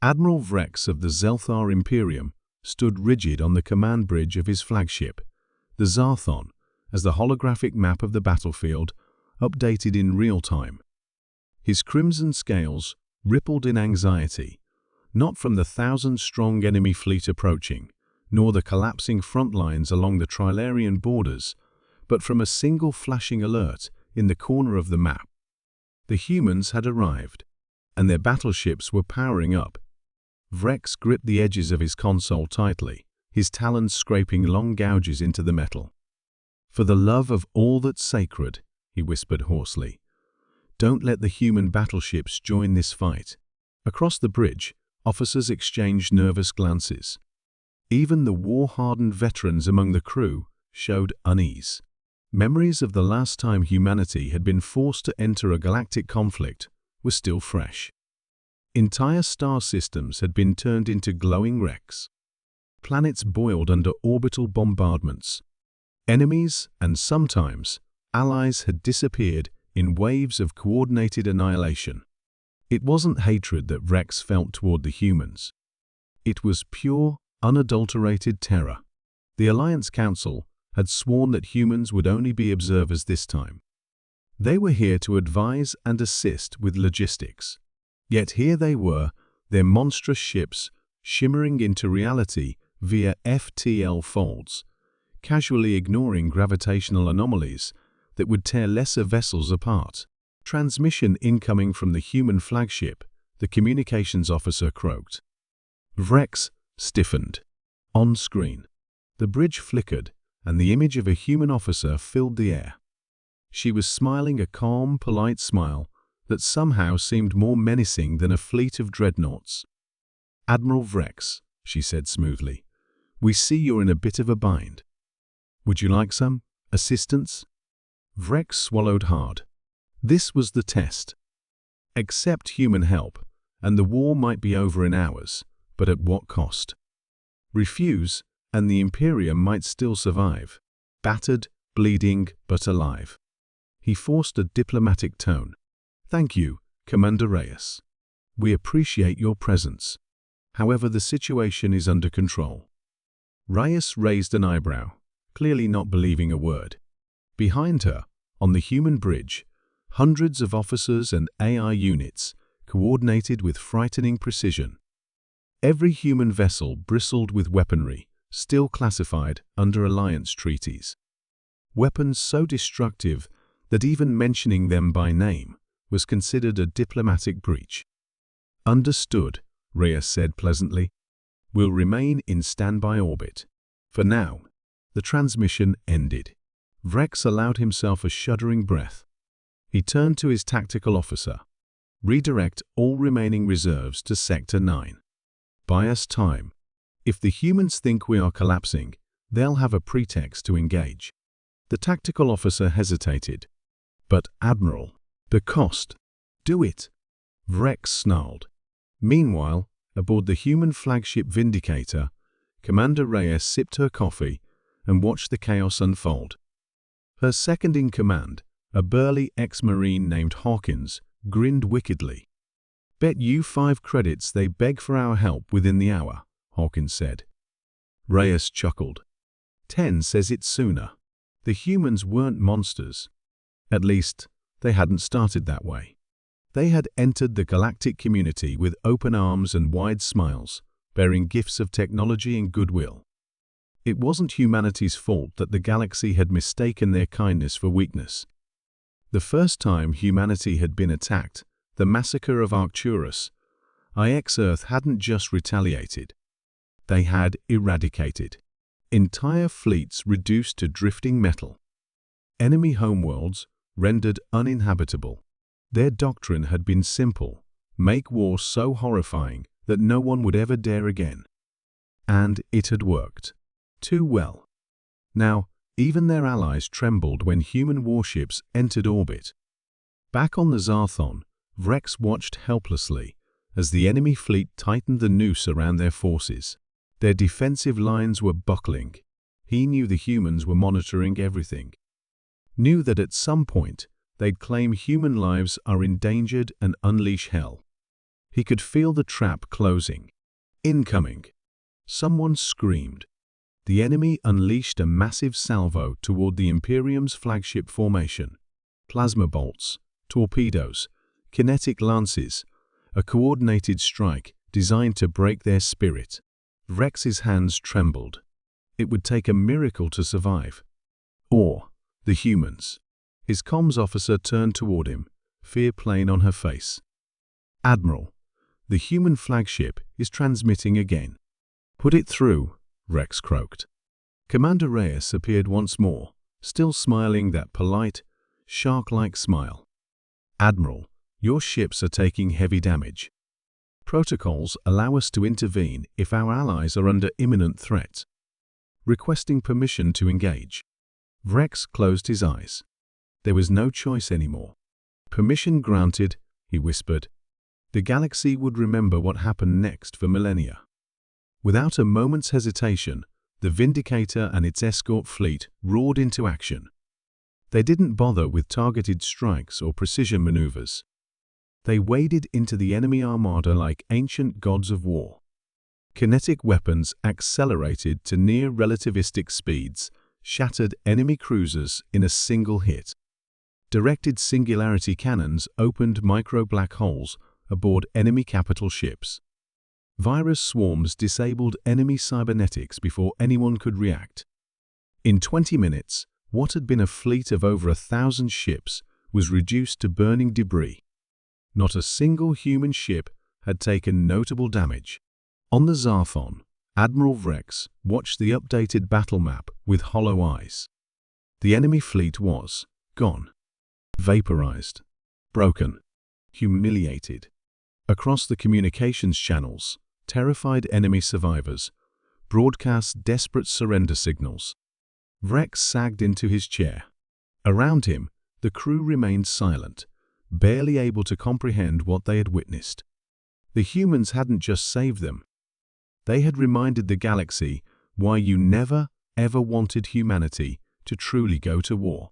Admiral Vrex of the Zelthar Imperium stood rigid on the command bridge of his flagship, the Zarthon, as the holographic map of the battlefield updated in real time. His crimson scales rippled in anxiety, not from the thousand-strong enemy fleet approaching, nor the collapsing front lines along the Trilarian borders, but from a single flashing alert in the corner of the map. The humans had arrived, and their battleships were powering up. Vrex gripped the edges of his console tightly, his talons scraping long gouges into the metal. "For the love of all that's sacred," he whispered hoarsely, "don't let the human battleships join this fight." Across the bridge, officers exchanged nervous glances. Even the war-hardened veterans among the crew showed unease. Memories of the last time humanity had been forced to enter a galactic conflict were still fresh. Entire star systems had been turned into glowing wrecks. Planets boiled under orbital bombardments. Enemies, and sometimes allies, had disappeared in waves of coordinated annihilation. It wasn't hatred that Vrex felt toward the humans. It was pure, unadulterated terror. The Alliance Council had sworn that humans would only be observers this time. They were here to advise and assist with logistics. Yet here they were, their monstrous ships shimmering into reality via FTL folds, casually ignoring gravitational anomalies that would tear lesser vessels apart. "Transmission incoming from the human flagship," the communications officer croaked. Vrex stiffened. On screen, the bridge flickered, and the image of a human officer filled the air. She was smiling a calm, polite smile that somehow seemed more menacing than a fleet of dreadnoughts. "Admiral Vrex," she said smoothly, "we see you're in a bit of a bind. Would you like some assistance?" Vrex swallowed hard. This was the test. Accept human help, and the war might be over in hours, but at what cost? Refuse, and the Imperium might still survive, battered, bleeding, but alive. He forced a diplomatic tone. "Thank you, Commander Reyes. We appreciate your presence. However, the situation is under control." Reyes raised an eyebrow, clearly not believing a word. Behind her, on the human bridge, hundreds of officers and AI units coordinated with frightening precision. Every human vessel bristled with weaponry, still classified under Alliance treaties. Weapons so destructive that even mentioning them by name was considered a diplomatic breach. "Understood," Reyes said pleasantly. "We'll remain in standby orbit. For now." The transmission ended. Vrex allowed himself a shuddering breath. He turned to his tactical officer. "Redirect all remaining reserves to Sector 9. Buy us time. If the humans think we are collapsing, they'll have a pretext to engage." The tactical officer hesitated. "But, Admiral, the cost." "Do it," Vrex snarled. Meanwhile, aboard the human flagship Vindicator, Commander Reyes sipped her coffee and watched the chaos unfold. Her second-in-command, a burly ex-marine named Hawkins, grinned wickedly. "Bet you 5 credits they beg for our help within the hour," Hawkins said. Reyes chuckled. 10 says it sooner. The humans weren't monsters. At least, they hadn't started that way. They had entered the galactic community with open arms and wide smiles, bearing gifts of technology and goodwill. It wasn't humanity's fault that the galaxy had mistaken their kindness for weakness. The first time humanity had been attacked, the massacre of Arcturus, IX Earth hadn't just retaliated. They had eradicated. Entire fleets reduced to drifting metal. Enemy homeworlds rendered uninhabitable. Their doctrine had been simple: make war so horrifying that no one would ever dare again. And it had worked. Too well. Now, even their allies trembled when human warships entered orbit. Back on the Zarthon, Vrex watched helplessly as the enemy fleet tightened the noose around their forces. Their defensive lines were buckling. He knew the humans were monitoring everything. Knew that at some point they'd claim human lives are endangered and unleash hell. He could feel the trap closing. Incoming! Someone screamed. The enemy unleashed a massive salvo toward the Imperium's flagship formation. Plasma bolts, torpedoes, kinetic lances, a coordinated strike designed to break their spirit. Rex's hands trembled. It would take a miracle to survive. Or the humans. His comms officer turned toward him, fear plain on her face. "Admiral, the human flagship is transmitting again." "Put it through," Rex croaked. Commander Reyes appeared once more, still smiling that polite, shark-like smile. "Admiral, your ships are taking heavy damage. Protocols allow us to intervene if our allies are under imminent threat. Requesting permission to engage." Rex closed his eyes. There was no choice anymore. "Permission granted," he whispered. The galaxy would remember what happened next for millennia. Without a moment's hesitation, the Vindicator and its escort fleet roared into action. They didn't bother with targeted strikes or precision maneuvers. They waded into the enemy armada like ancient gods of war. Kinetic weapons accelerated to near-relativistic speeds, shattered enemy cruisers in a single hit. Directed singularity cannons opened micro-black holes aboard enemy capital ships. Virus swarms disabled enemy cybernetics before anyone could react. In 20 minutes, what had been a fleet of over 1,000 ships was reduced to burning debris. Not a single human ship had taken notable damage. On the Zarthon, Admiral Rex watched the updated battle map with hollow eyes. The enemy fleet was gone, vaporized, broken, humiliated. Across the communications channels, terrified enemy survivors broadcast desperate surrender signals. Rex sagged into his chair. Around him, the crew remained silent, barely able to comprehend what they had witnessed. The humans hadn't just saved them. They had reminded the galaxy why you never, ever wanted humanity to truly go to war.